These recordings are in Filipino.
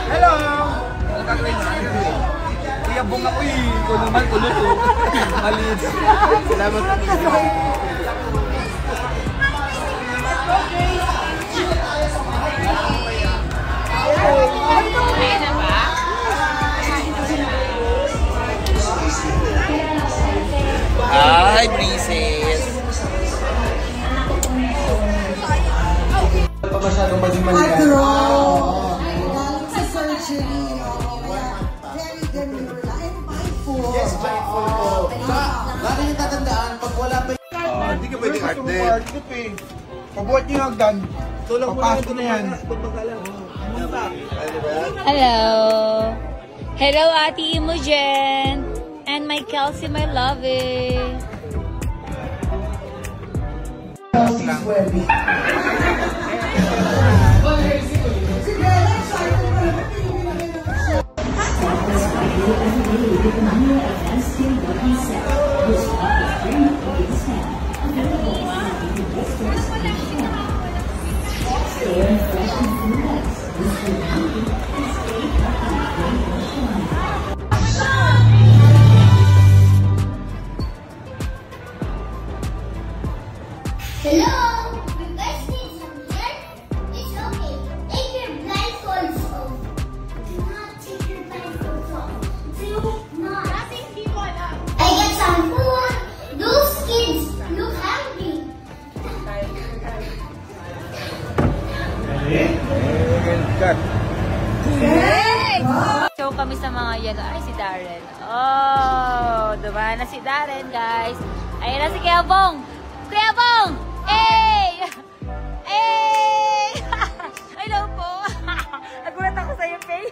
Hello! Kuya Bong ako eh. Ikaw naman, kulot oh. Maliit. Salamat. Hi, Princess! Pa masyadong maging maligan. Galing sa surgery. Very demure and mindful. Yes, mindful po. Lagi nyo tatandaan, pag wala pa Hindi ka pwede arte. pagbuhat nyo yung hagdan, papasok na yan. Hello! Hello, Ate Imogen! And my Kelsey, my lovey! Hello? You guys need some help? It's okay. Take your blindfolds off. Do not take your blindfolds off. Do not. Nothing people up. I get some food. Those kids look hungry. Hey! Show kami sa mga yan. Ay, si Darren. Oh, dumaan na si Darren, guys. Ayun na si Kuya Bong. Kuya Bong! Hey! Hey! Hello po. Nagulat ako sa'yo, Faye.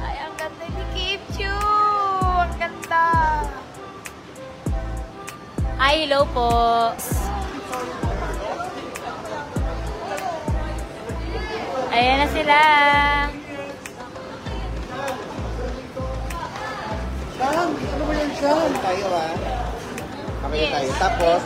Ay, ang ganda ni Kim Chu. Ang ganda. Ay, hello po. Ayan na sila. Sam, ano ba yan, Sam? Tayo ah. Kami tayo. Tapos,